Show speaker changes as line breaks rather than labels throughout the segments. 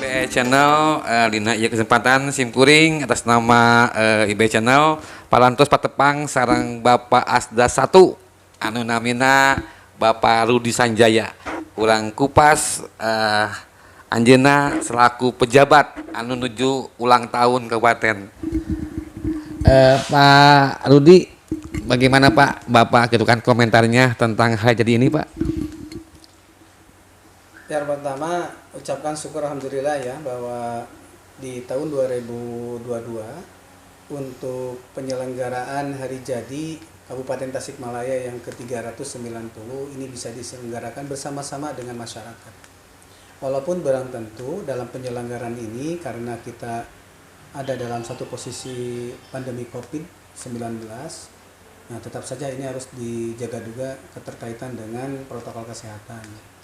IBE Channel dina ieu kesempatan simkuring atas nama IBE Channel parantos patepang sareng Bapak Asda 1 anu namina Bapak Rudi Sanjaya. Urang kupas anjeunna selaku pejabat anu nuju ulang tahun kabupaten. Pak Rudi, bagaimana Pak Bapak gitu kan komentarnya tentang hal jadi ini Pak?
Yang pertama ucapkan syukur alhamdulillah ya bahwa di tahun 2022 untuk penyelenggaraan hari jadi Kabupaten Tasikmalaya yang ke-390 ini bisa diselenggarakan bersama-sama dengan masyarakat. Walaupun barang tentu dalam penyelenggaraan ini karena kita ada dalam satu posisi pandemi COVID-19, nah tetap saja ini harus dijaga juga keterkaitan dengan protokol kesehatan.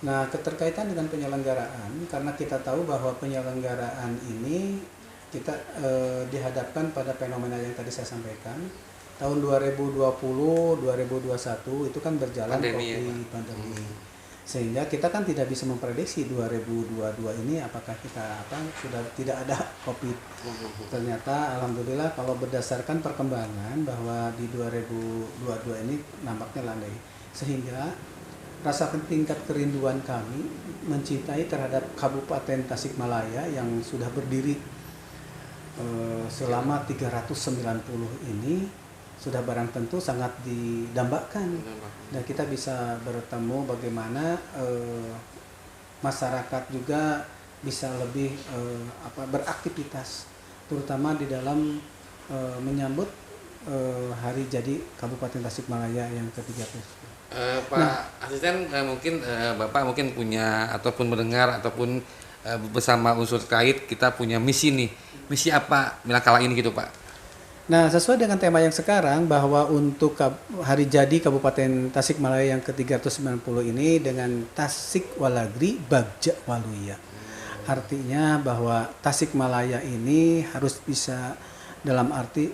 Nah, keterkaitan dengan penyelenggaraan, karena kita tahu bahwa penyelenggaraan ini kita dihadapkan pada fenomena yang tadi saya sampaikan. Tahun 2020, 2021 itu kan berjalan pandemi. Sehingga kita kan tidak bisa memprediksi 2022 ini apakah kita sudah tidak ada COVID. Ternyata alhamdulillah kalau berdasarkan perkembangan bahwa di 2022 ini nampaknya landai. Sehingga rasa tingkat kerinduan kami mencintai terhadap Kabupaten Tasikmalaya yang sudah berdiri selama 390 ini sudah barang tentu sangat didambakan dan kita bisa bertemu bagaimana masyarakat juga bisa lebih beraktivitas terutama di dalam menyambut hari jadi Kabupaten Tasikmalaya yang ke-30.
Pak Asisten mungkin Bapak mungkin punya ataupun mendengar ataupun bersama unsur terkait kita punya misi nih. Misi apa kala ini gitu Pak?
Nah, sesuai dengan tema yang sekarang bahwa untuk hari jadi Kabupaten Tasikmalaya yang ke-390 ini dengan Tasik Walagri Bagja Waluya. Artinya bahwa Tasikmalaya ini harus bisa dalam arti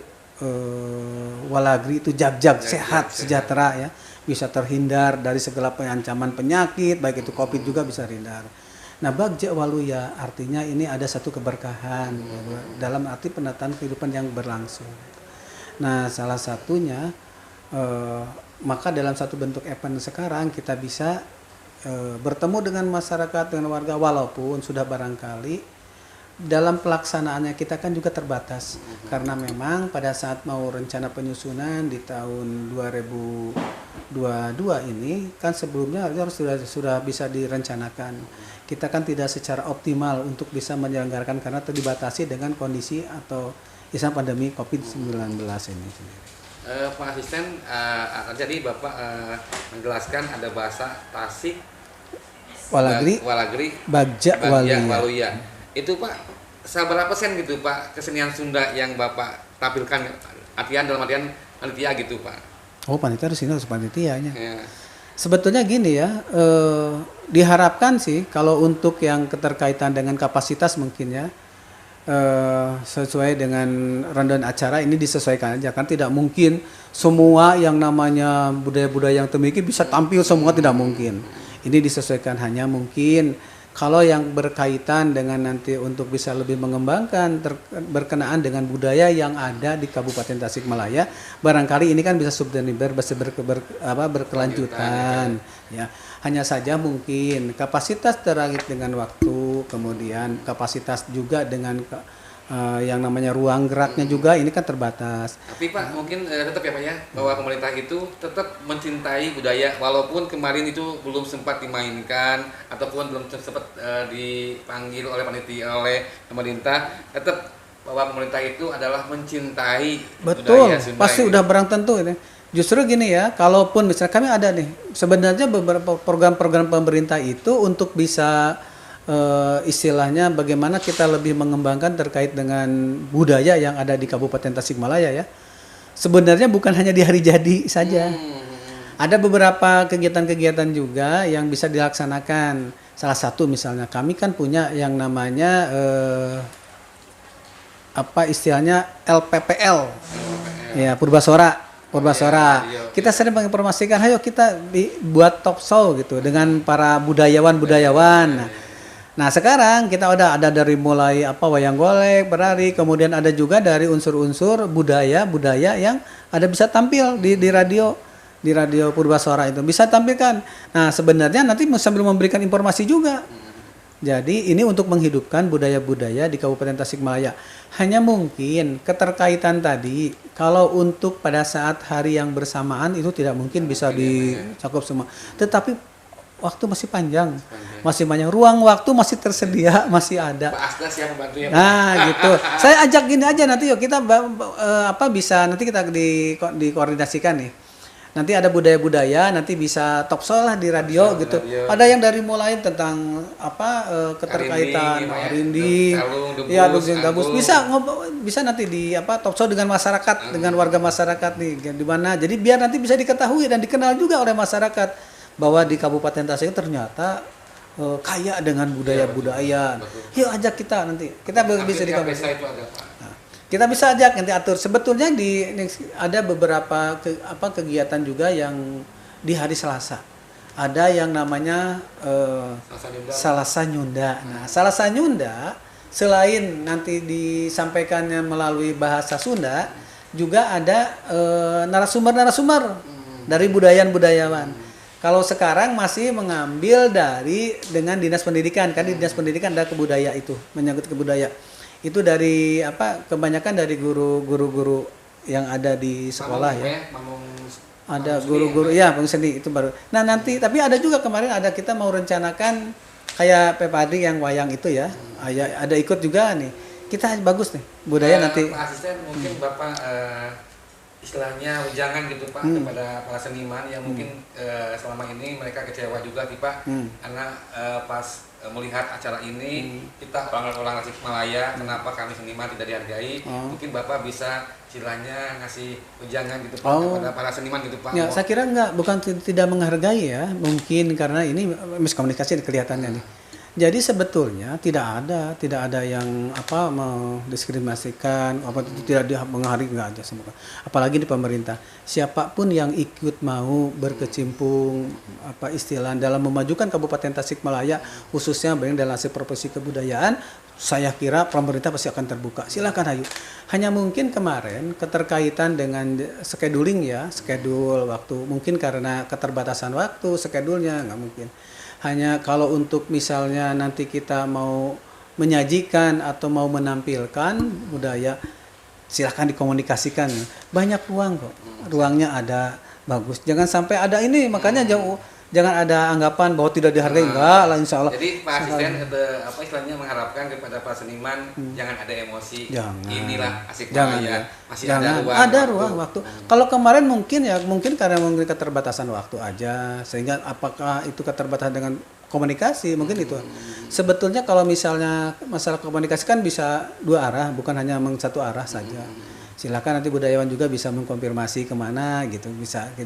Walagri itu jag-jag sehat, sejahtera ya. Bisa terhindar dari segala ancaman penyakit, baik itu COVID juga bisa terhindar. Nah, Bagja Waluya artinya ini ada satu keberkahan dalam arti penataan kehidupan yang berlangsung. Nah, salah satunya maka dalam satu bentuk event sekarang kita bisa bertemu dengan masyarakat, dengan warga walaupun sudah barangkali dalam pelaksanaannya kita kan juga terbatas karena memang pada saat mau rencana penyusunan di tahun 2022 ini kan sebelumnya harus sudah bisa direncanakan. Kita kan tidak secara optimal untuk bisa menyelenggarakan karena terdibatasi dengan kondisi atau istilah pandemi COVID-19 ini.
Pak Asisten, jadi Bapak menjelaskan ada bahasa Tasik
Walagri Bagja
Waluya. Itu Pak, seberapa persen gitu Pak kesenian Sunda yang Bapak tampilkan dalam artian panitia gitu Pak?
Oh, panitia di sini harus panitianya. Ya. Sebetulnya gini ya, diharapkan sih kalau untuk yang keterkaitan dengan kapasitas mungkin ya sesuai dengan rundown acara ini disesuaikan aja kan tidak mungkin semua yang namanya budaya-budaya yang termiliki bisa tampil semua tidak mungkin. Ini disesuaikan hanya mungkin kalau yang berkaitan dengan nanti untuk bisa lebih mengembangkan berkenaan dengan budaya yang ada di Kabupaten Tasikmalaya, barangkali ini kan bisa sustainable, berkelanjutan. Ya, hanya saja mungkin kapasitas terkait dengan waktu, kemudian kapasitas juga dengan yang namanya ruang geraknya juga ini kan terbatas.
Tapi Pak mungkin tetap ya Pak ya bahwa pemerintah itu tetap mencintai budaya walaupun kemarin itu belum sempat dimainkan ataupun belum sempat dipanggil oleh panitia oleh pemerintah, tetap bahwa pemerintah itu adalah mencintai budaya Sunda.
Pasti udah barang tentu ini. Justru gini ya, kalaupun misalnya kami ada nih sebenarnya beberapa program-program pemerintah itu untuk bisa istilahnya bagaimana kita lebih mengembangkan terkait dengan budaya yang ada di Kabupaten Tasikmalaya ya. Sebenarnya bukan hanya di hari jadi saja. Ada beberapa kegiatan-kegiatan juga yang bisa dilaksanakan. Salah satu misalnya kami kan punya yang namanya istilahnya LPPL. Ya, Purbasora. Kita sering menginformasikan, ayo kita buat talk show gitu dengan para budayawan. Nah, Nah sekarang kita udah ada dari mulai wayang golek, berari, kemudian ada juga dari unsur-unsur budaya yang ada bisa tampil di radio Purbasora itu bisa tampilkan. Nah sebenarnya nanti sambil memberikan informasi juga. Jadi ini untuk menghidupkan budaya-budaya di Kabupaten Tasikmalaya. Hanya mungkin keterkaitan tadi, kalau untuk pada saat hari yang bersamaan itu tidak mungkin bisa dicakup semua. Tetapi waktu masih panjang, masih banyak ruang waktu masih tersedia, masih ada.
Pak Asdas yang membantu ya.
Nah gitu. Saya ajak gini aja nanti yuk kita bisa nanti kita dikoordinasikan nih. Nanti ada budaya-budaya, nanti bisa talk show lah di radio gitu. Ada yang dari mulai tentang keterkaitan Rindi, ya Gabus. Bisa nanti di talk show dengan masyarakat, dengan warga masyarakat nih di mana. Jadi biar nanti bisa diketahui dan dikenal juga oleh masyarakat bahwa di Kabupaten Tasik ternyata kaya dengan budaya-budaya. Yuk ajak kita nanti. Kita bisa di kita bisa ajak nanti atur. Sebetulnya ada beberapa kegiatan juga yang di hari Selasa. Ada yang namanya Salasa Nyunda. Nah, Salasa Nyunda selain nanti disampaikannya melalui bahasa Sunda, juga ada narasumber-narasumber dari budayawan. Kalau sekarang masih mengambil dengan Dinas Pendidikan, kan di Dinas Pendidikan ada kebudaya itu, menyangkut kebudaya. Itu dari kebanyakan dari guru-guru yang ada di sekolah ada guru-guru Bang Seni itu baru. Nah nanti tapi ada juga kemarin kita mau rencanakan kayak Pepadi yang wayang itu ya. Ada ikut juga nih. Kita bagus nih budaya nanti.
Pak Asisten mungkin Bapak istilahnya jangan gitu Pak kepada para seniman yang mungkin selama ini mereka kecewa juga sih Pak karena pas melihat acara ini kita orang-orang Tasikmalaya kenapa kami seniman tidak dihargai mungkin Bapak bisa istilahnya ngasih ujangan gitu Pak kepada para seniman gitu Pak.
Ya, saya kira bukan tidak menghargai ya, mungkin karena ini miskomunikasi kelihatannya nih. Jadi sebetulnya tidak ada yang mendiskriminasikan tidak menghargai, enggak ada semua. Apalagi di pemerintah. Siapapun yang ikut mau berkecimpung istilah dalam memajukan Kabupaten Tasikmalaya khususnya dalam hasil profesi kebudayaan, saya kira pemerintah pasti akan terbuka. Silakan ayo. Hanya mungkin kemarin keterkaitan dengan scheduling schedule waktu. Mungkin karena keterbatasan waktu, schedule-nya nggak mungkin. Hanya kalau untuk misalnya nanti kita mau menyajikan atau mau menampilkan budaya, silahkan dikomunikasikan. Banyak ruang kok. Ruangnya ada, bagus. Jangan sampai ada ini, makanya jangan ada anggapan bahwa tidak dihargai. Enggak lah, insya Allah.
Jadi Pak Asisten istilahnya mengharapkan kepada para seniman jangan ada emosi. Inilah Tasikmalaya. Masih ada ruang waktu.
Kalau kemarin mungkin karena keterbatasan waktu aja, sehingga apakah itu keterbatasan dengan komunikasi mungkin itu. Sebetulnya kalau misalnya masalah komunikasi kan bisa dua arah, bukan hanya satu arah saja. Silakan nanti budayawan juga bisa mengkonfirmasi kemana gitu,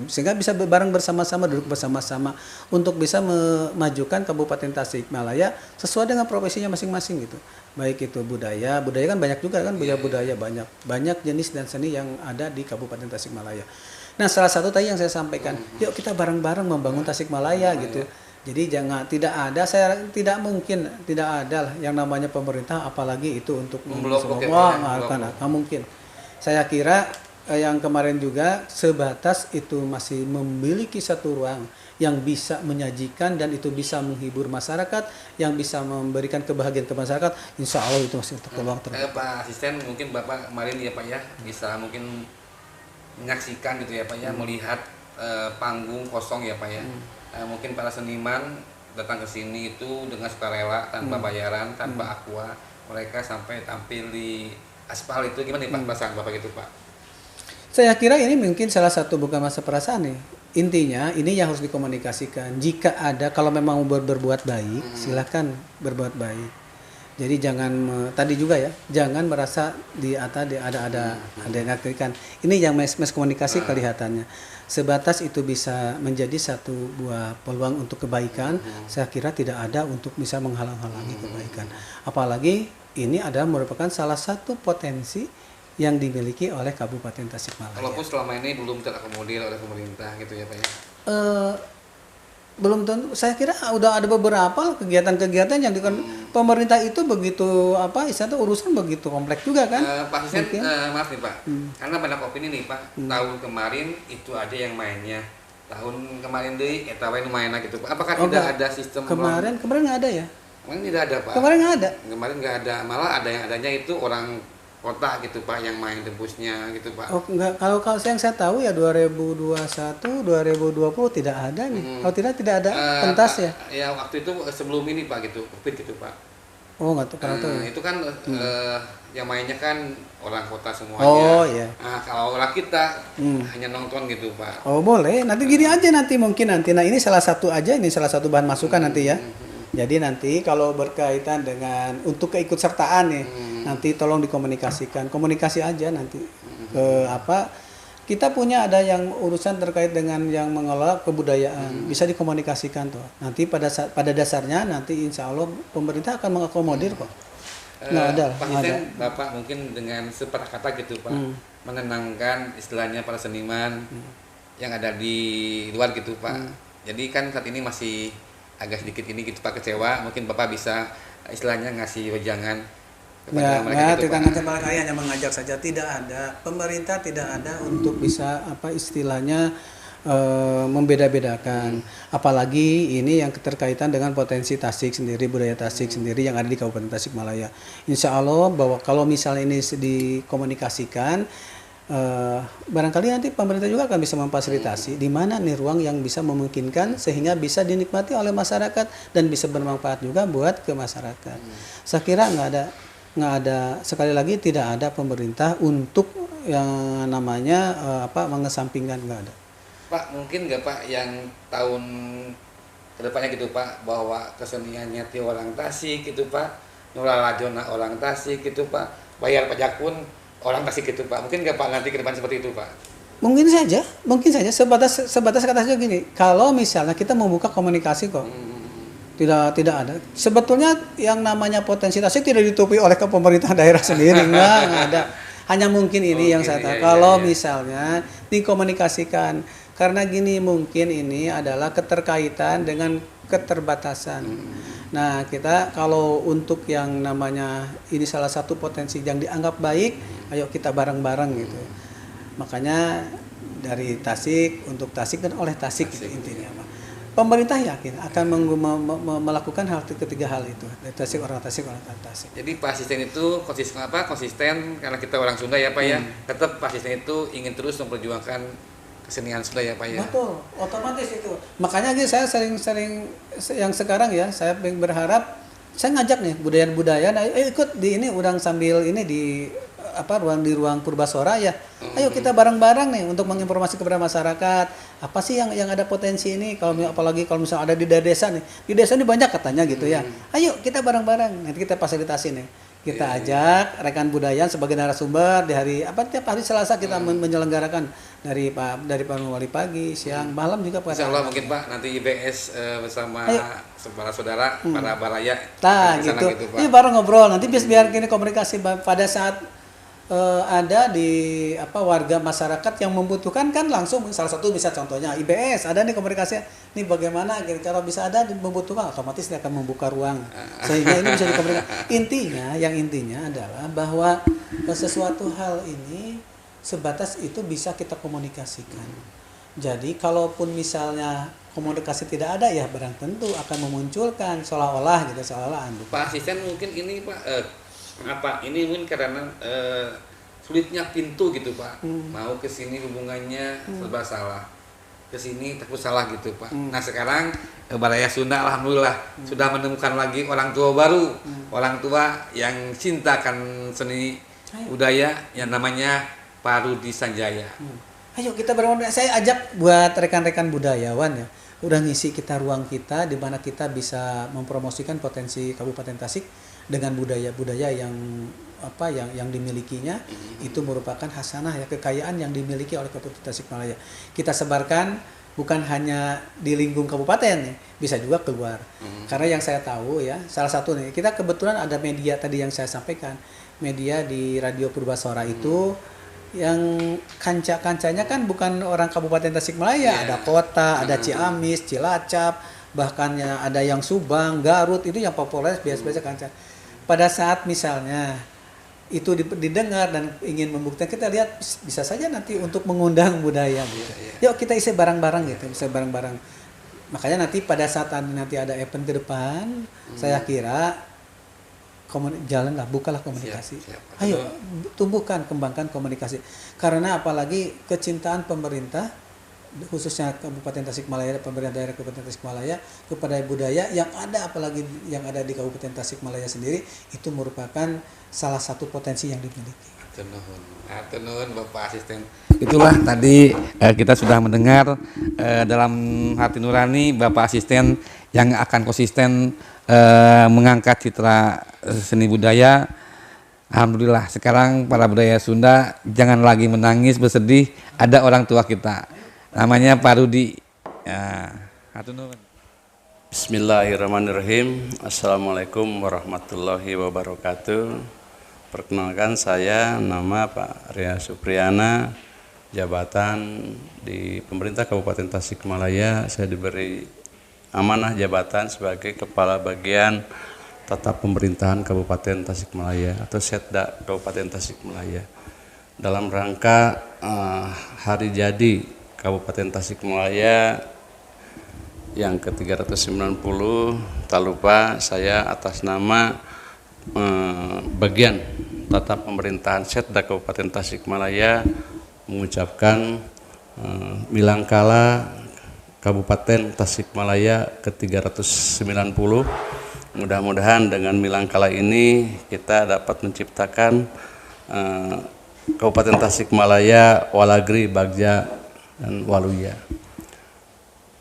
sehingga bisa bareng bersama-sama, duduk bersama-sama untuk bisa memajukan Kabupaten Tasikmalaya sesuai dengan profesinya masing-masing gitu. Baik itu budaya kan banyak juga kan, budaya banyak jenis dan seni yang ada di Kabupaten Tasikmalaya. Nah salah satu tadi yang saya sampaikan, yuk kita bareng-bareng membangun Tasikmalaya gitu. Jadi tidak mungkin tidak ada lah yang namanya pemerintah, apalagi itu untuk nggak mungkin. Saya kira yang kemarin juga sebatas itu masih memiliki satu ruang yang bisa menyajikan dan itu bisa menghibur masyarakat, yang bisa memberikan kebahagiaan ke masyarakat, insya Allah itu masih terpeluang terus.
Pak Asisten, mungkin Bapak kemarin ya Pak ya bisa mungkin menyaksikan gitu ya Pak ya, melihat panggung kosong ya Pak ya. Mungkin para seniman datang ke sini itu dengan sukarela, tanpa bayaran, tanpa aqua, mereka sampai tampil di aspal itu. Gimana nih Pak perasaan Bapak gitu Pak?
Saya kira ini mungkin salah satu bukan masa perasaan nih. Intinya ini yang harus dikomunikasikan. Jika ada, kalau memang berbuat baik, silakan berbuat baik. Jadi tadi juga ya, jangan merasa ada yang ngaktifkan. Ini yang komunikasi kelihatannya. Sebatas itu bisa menjadi satu buah peluang untuk kebaikan, saya kira tidak ada untuk bisa menghalang-halangi kebaikan. Apalagi ini merupakan salah satu potensi yang dimiliki oleh Kabupaten Tasikmalaya.
Walaupun selama ini belum terakomodir oleh pemerintah gitu ya Pak ya?
belum tentu. Saya kira udah ada beberapa kegiatan-kegiatan yang pemerintah itu begitu apa istilahnya urusan begitu kompleks juga kan.
Pak Hussein,
Mungkin.
maaf nih Pak, karena banyak opini nih Pak, tahun kemarin itu aja yang mainnya, tahun kemarin deh, etawain mainnya gitu Pak. Apakah
Oh,
tidak
enggak.
ada sistem
Kemarin nggak ada ya?
Kemarin tidak ada Pak.
Kemarin nggak ada.
Kemarin nggak ada, malah ada yang adanya itu orang kota gitu Pak yang main debusnya gitu Pak.
Oh enggak, kalau kalau yang saya tahu ya 2021, 2020 tidak ada nih. Kalau tidak ada pentas ya.
Ya waktu itu sebelum ini Pak gitu, Covid gitu Pak.
Oh nggak tahu kalau tahu. Ya.
Itu kan yang mainnya kan orang kota semuanya.
Oh iya.
Nah, kalau orang kita hanya nonton gitu Pak.
Oh boleh, nanti gini aja nanti mungkin nanti. Nah ini salah satu aja, ini salah satu bahan masukan nanti ya. Jadi nanti kalau berkaitan dengan untuk keikutsertaan nih, nanti tolong dikomunikasikan, komunikasi aja nanti ke apa. Kita punya ada yang urusan terkait dengan yang mengelola kebudayaan, bisa dikomunikasikan tuh. Nanti pada dasarnya nanti insya Allah pemerintah akan mengakomodir kok. Nggak ada,
Pak
nggak ada.
Hussein, Bapak mungkin dengan sepatah kata gitu Pak, menenangkan istilahnya para seniman yang ada di luar gitu Pak. Jadi kan saat ini masih agak sedikit ini gitu Pak kecewa, mungkin Bapak bisa istilahnya ngasih wejangan kepada mereka gitu Pak.
Tidak hanya mengajar saja, tidak ada pemerintah tidak ada untuk bisa apa istilahnya membeda-bedakan. Apalagi ini yang keterkaitan dengan potensi Tasik sendiri, budaya Tasik sendiri yang ada di Kabupaten Tasikmalaya. Insya Allah bahwa kalau misalnya ini dikomunikasikan, barangkali nanti pemerintah juga akan bisa memfasilitasi di mana nih ruang yang bisa memungkinkan sehingga bisa dinikmati oleh masyarakat dan bisa bermanfaat juga buat ke masyarakat. Saya kira nggak ada sekali lagi tidak ada pemerintah untuk yang namanya mengesampingkan, nggak ada.
Pak, mungkin nggak Pak yang tahun kedepannya gitu Pak, bahwa keseniannya ti orang Tasik gitu Pak, Nurul Rajona orang Tasik gitu Pak, bayar pajak pun orang Tasik gitu Pak. Mungkin nggak Pak nanti ke depan seperti itu Pak?
Mungkin saja sebatas kata saja gini, kalau misalnya kita membuka komunikasi kok. Tidak ada. Sebetulnya yang namanya potensi Tasik tidak ditutupi oleh ke pemerintah daerah sendiri, nggak ada. Hanya mungkin ini yang saya tahu. Kalau misalnya dikomunikasikan, karena gini mungkin ini adalah keterkaitan dengan keterbatasan. Nah kita kalau untuk yang namanya ini salah satu potensi yang dianggap baik, ayo kita bareng-bareng gitu. Makanya dari Tasik untuk Tasik dan oleh Tasik gitu, intinya Pak. Pemerintah yakin akan melakukan ketiga hal itu. Dari Tasik orang Tasik.
Jadi Pak Asisten itu konsisten karena kita orang Sunda ya Pak ya. Tetap Pak Asisten itu ingin terus memperjuangkan kesenian Sunda ya Pak ya.
Betul, otomatis itu. Makanya saya sering yang sekarang ya, saya berharap saya ngajak nih budaya-budaya, ikut di ini udang sambil ini di ruang Purbasora ya. Ayo kita bareng-bareng nih untuk menginformasi kepada masyarakat apa sih yang ada potensi ini, apalagi kalau misalnya ada di desa nih. Di desa ini banyak katanya gitu ya. Ayo kita bareng-bareng, nanti kita fasilitasi nih. Kita ajak rekan budaya sebagai narasumber di tiap hari Selasa kita menyelenggarakan dari Pak Wali pagi, siang, malam juga Pak.
Insya Allah mungkin Pak nanti IBS bersama para saudara para baraya.
Nah gitu. Ini baru ngobrol nanti biar kini komunikasi pada saat ada di warga masyarakat yang membutuhkan kan langsung salah satu bisa contohnya IBS ada nih komunikasi ini bagaimana kalau bisa ada membutuhkan otomatis dia akan membuka ruang sehingga ini bisa dikomunikasikan. Intinya adalah bahwa sesuatu hal ini sebatas itu bisa kita komunikasikan. Jadi kalaupun misalnya komunikasi tidak ada ya barang tentu akan memunculkan seolah-olah
Pak Asisten mungkin ini Pak ini mungkin karena sulitnya pintu gitu Pak. Mau ke sini hubungannya serba salah. Ke sini takut salah gitu Pak. Nah, sekarang Baraya Sunda alhamdulillah sudah menemukan lagi orang tua baru. Orang tua yang cintakan seni budaya yang namanya Pak Rudi Sanjaya.
Ayo kita saya ajak buat rekan-rekan budayawan ya. Udah ngisi kita ruang kita di mana kita bisa mempromosikan potensi Kabupaten Tasik dengan budaya-budaya yang dimilikinya itu merupakan hasanah ya, kekayaan yang dimiliki oleh Kabupaten Tasikmalaya. Kita sebarkan bukan hanya di lingkung kabupaten nih, bisa juga keluar. Karena yang saya tahu ya, salah satu nih, kita kebetulan ada media tadi yang saya sampaikan, media di Radio Purbasora itu yang kanca-kancanya kan bukan orang Kabupaten Tasikmalaya, ada Kota, ada Ciamis, Cilacap, bahkan ya ada yang Subang, Garut, itu yang populer biasa-biasa kanca. Pada saat misalnya itu didengar dan ingin membuktikan, kita lihat bisa saja nanti untuk mengundang budaya gitu. Yuk kita isi barang-barang gitu, bisa barang-barang. Makanya nanti pada saat nanti ada event ke depan, saya kira jalanlah, bukalah komunikasi. Ayo tumbuhkan, kembangkan komunikasi. Karena apalagi kecintaan pemerintah, khususnya Kabupaten Tasikmalaya, pemerintah daerah Kabupaten Tasikmalaya kepada budaya yang ada, apalagi yang ada di Kabupaten Tasikmalaya sendiri, itu merupakan salah satu potensi yang dimiliki.
Atenun Bapak Asisten. Itulah tadi kita sudah mendengar dalam hati nurani Bapak Asisten yang akan konsisten mengangkat citra seni budaya. Alhamdulillah sekarang para budaya Sunda jangan lagi menangis bersedih, ada orang tua kita namanya Pak Rudi. Ya,
Bismillahirrahmanirrahim. Assalamualaikum warahmatullahi wabarakatuh. Perkenalkan, saya nama Pak Ria Supriyana, jabatan di pemerintah Kabupaten Tasikmalaya. Saya diberi amanah jabatan sebagai Kepala Bagian Tata Pemerintahan Kabupaten Tasikmalaya atau Setda Kabupaten Tasikmalaya. Dalam rangka hari jadi Kabupaten Tasikmalaya yang ke-390, tak lupa saya atas nama bagian Tata Pemerintahan Setda Kabupaten Tasikmalaya mengucapkan Milangkala Kabupaten Tasikmalaya ke-390. Mudah-mudahan dengan Milangkala ini kita dapat menciptakan Kabupaten Tasikmalaya, Walagri, Bagja, dan Waluya.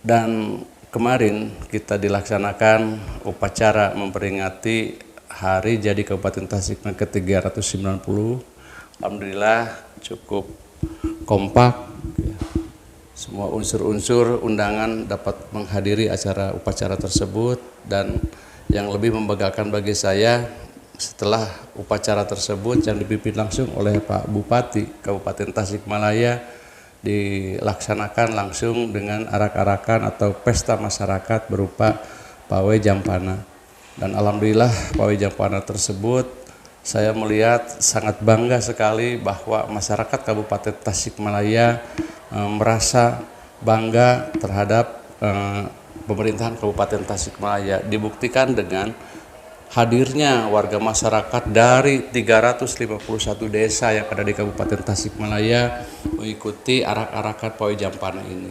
Dan kemarin kita dilaksanakan upacara memperingati hari jadi Kabupaten Tasikmalaya ke-390. Alhamdulillah cukup kompak. Semua unsur-unsur undangan dapat menghadiri acara upacara tersebut, dan yang lebih membanggakan bagi saya setelah upacara tersebut yang dipimpin langsung oleh Pak Bupati Kabupaten Tasikmalaya dilaksanakan langsung dengan arak-arakan atau pesta masyarakat berupa pawai jampana. Dan alhamdulillah pawai jampana tersebut saya melihat sangat bangga sekali bahwa masyarakat Kabupaten Tasikmalaya merasa bangga terhadap pemerintahan Kabupaten Tasikmalaya, dibuktikan dengan hadirnya warga masyarakat dari 351 desa yang ada di Kabupaten Tasikmalaya mengikuti arak-arakan pawai jampana ini.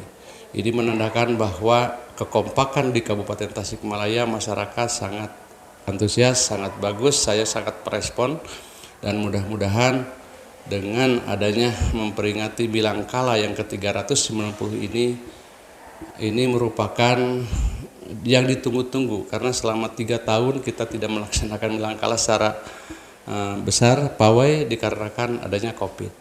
Ini menandakan bahwa kekompakan di Kabupaten Tasikmalaya, masyarakat sangat antusias, sangat bagus. Saya sangat merespon, dan mudah-mudahan dengan adanya memperingati Milangkala yang ke-390 ini merupakan yang ditunggu-tunggu, karena selama 3 tahun kita tidak melaksanakan Milangkala secara besar pawai dikarenakan adanya COVID.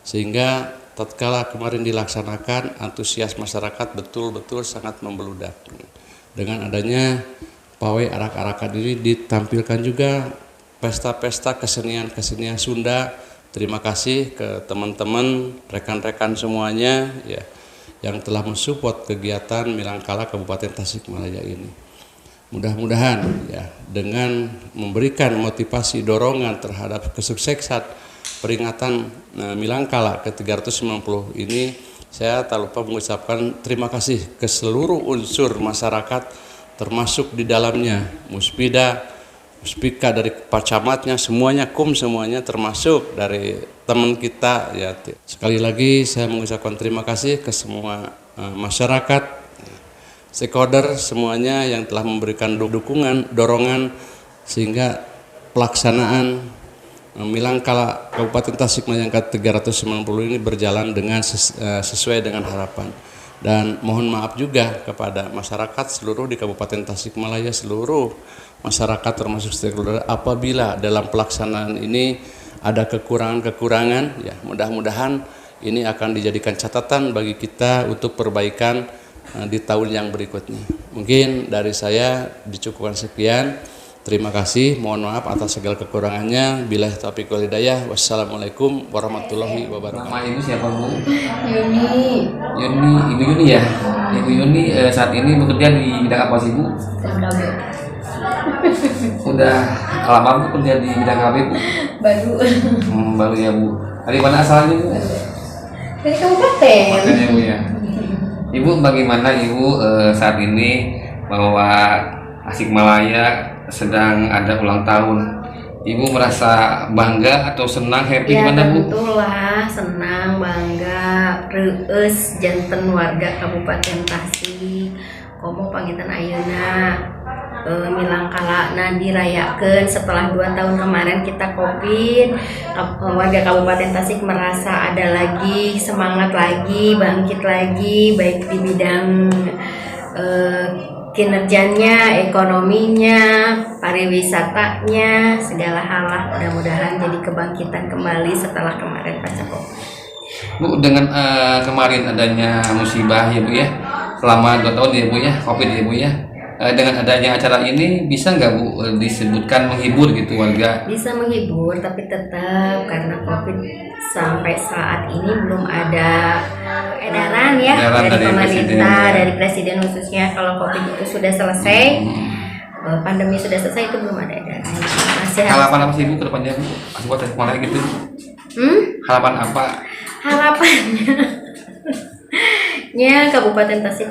Sehingga tatkala kemarin dilaksanakan, antusias masyarakat betul-betul sangat membeludak. Dengan adanya pawai arak-arakan ini ditampilkan juga pesta-pesta kesenian-kesenian Sunda. Terima kasih ke teman-teman, rekan-rekan semuanya ya, yang telah mensupport kegiatan Milangkala Kabupaten Tasikmalaya ini. Mudah-mudahan ya, dengan memberikan motivasi dorongan terhadap kesuksesan peringatan Milangkala ke-390 ini, saya tak lupa mengucapkan terima kasih ke seluruh unsur masyarakat, termasuk di dalamnya Muspida, Muspika dari pacamatnya, semuanya, semuanya, termasuk dari teman kita ya. Sekali lagi saya mengucapkan terima kasih ke semua masyarakat, stakeholder semuanya yang telah memberikan dukungan, dorongan, sehingga pelaksanaan Milangkala Kabupaten Tasikmalaya yang ke-390 ini berjalan dengan sesuai dengan harapan. Dan mohon maaf juga kepada masyarakat seluruh di Kabupaten Tasikmalaya, seluruh masyarakat termasuk stakeholder, apabila dalam pelaksanaan ini ada kekurangan-kekurangan, ya mudah-mudahan ini akan dijadikan catatan bagi kita untuk perbaikan di tahun yang berikutnya. Mungkin dari saya dicukupkan sekian. Terima kasih, mohon maaf atas segala kekurangannya. Billahi taufiq wal hidayah. Wassalamualaikum warahmatullahi wabarakatuh.
Nama ibu siapa Bu?
Yuni,
Yuni, Ibu Yuni ya. Ibu Yuni saat ini bekerja di bidang apa sih Bu?
KB,
Udah lama Bu kerja di bidang KB Bu?
baru
Baru ya Bu. Dari mana asalnya Bu?
dari kabupaten.
Makanya Bu ya. Ibu bagaimana Ibu saat ini bahwa Tasikmalaya sedang ada ulang tahun? Ibu merasa bangga atau senang, happy
Ya
gimana Bu?
tentulah senang, bangga, reus janten warga Kabupaten Tasik. Komo panginten ayeuna milang kalana dirayakeun setelah 2 tahun kemarin kita Covid. Warga Kabupaten Tasik merasa ada lagi semangat lagi, bangkit lagi, baik di bidang kinerjanya, ekonominya, pariwisatanya, segala hal lah. Mudah-mudahan jadi kebangkitan kembali setelah kemarin pasca Covid.
Bu, dengan kemarin adanya musibah ya Bu ya, selama 2 tahun ya Bu ya, Covid ya Bu ya, dengan adanya acara ini bisa nggak Bu disebutkan menghibur gitu warga?
Bisa menghibur, tapi tetap karena Covid sampai saat ini belum ada edaran ya
Edaran
dari
dari
pemerintah,
presiden.
dari presiden khususnya kalau Covid itu sudah selesai, pandemi sudah selesai, itu belum ada edaran. Masih harus
Harapan apa sih Bu ke depannya Bu? Masih buat Tasikmalaya gitu? Harapan apa?
harapannya ya Kabupaten Tasik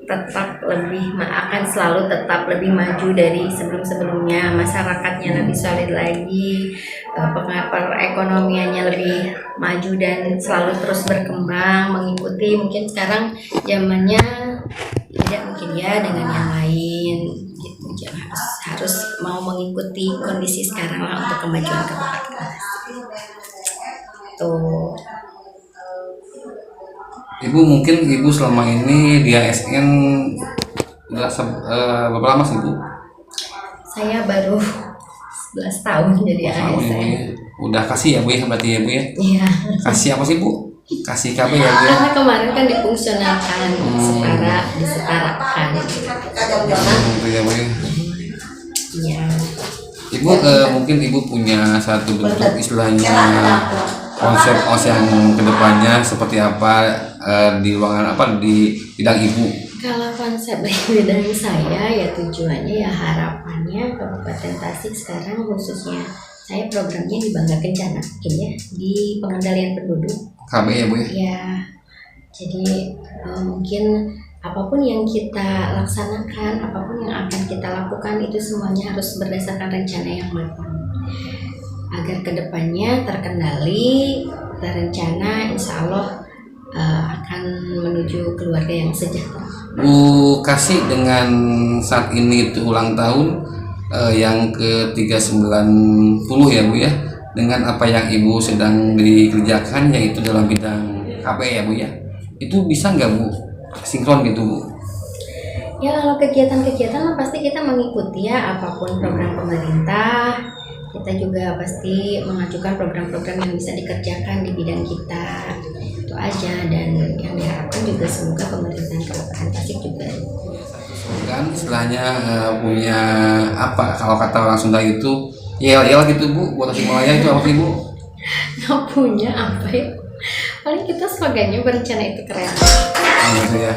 tetap lebih akan selalu tetap lebih maju dari sebelum-sebelumnya, masyarakatnya lebih solid lagi, perekonomiannya lebih maju dan selalu terus berkembang, mengikuti mungkin sekarang zamannya tidak mungkin ya dengan yang lain gitu. Jadi harus mau mengikuti kondisi sekarang lah untuk kemajuan Kabupaten Tasik. Tuh.
Ibu mungkin Ibu selama ini di ASN udah berapa lama sih Bu?
Saya baru 11 tahun jadi
Tahun ya Bu
ASN.
ya. Udah kasih ya Bu ya berarti ya Bu ya?
Iya.
Kasih apa sih Bu? Kasih KB ya Bu ya?
Karena kemarin kan difungsionalkan, disetarakan.
Gitu ya Bu ya.
Iya.
Ibu mungkin Ibu punya satu bentuk istilahnya konsep OS yang kedepannya seperti apa di ruangan apa di bidang Ibu?
Kalau konsep bidang saya ya tujuannya ya harapannya Kabupaten Tasik sekarang khususnya saya programnya di Bangga Kencana mungkin ya di pengendalian penduduk.
KB ya Bu ya?
Ya, jadi mungkin apapun yang kita laksanakan, apapun yang akan kita lakukan itu semuanya harus berdasarkan rencana yang matang. Agar kedepannya terkendali, terencana, insya Allah akan menuju keluarga yang sejahtera.
Bu Kasih dengan saat ini itu ulang tahun yang ke-390 ya Bu ya, dengan apa yang Ibu sedang dikerjakan yaitu dalam bidang KB ya Bu ya, itu bisa nggak Bu sinkron gitu Bu?
Ya kalau kegiatan-kegiatan pasti kita mengikuti ya apapun program pemerintah. Kita juga pasti mengajukan program-program yang bisa dikerjakan di bidang kita. Itu aja, dan yang diharapkan juga semoga pemerintahan Kabupaten Tasik juga
Kan istilahnya punya apa kalau kata orang Sunda itu yel-yel gitu Bu, buat Tasikmalaya itu apa sih Bu?
nggak punya apa ya. Paling kita slogannya berencana itu keren.
Gitu ya.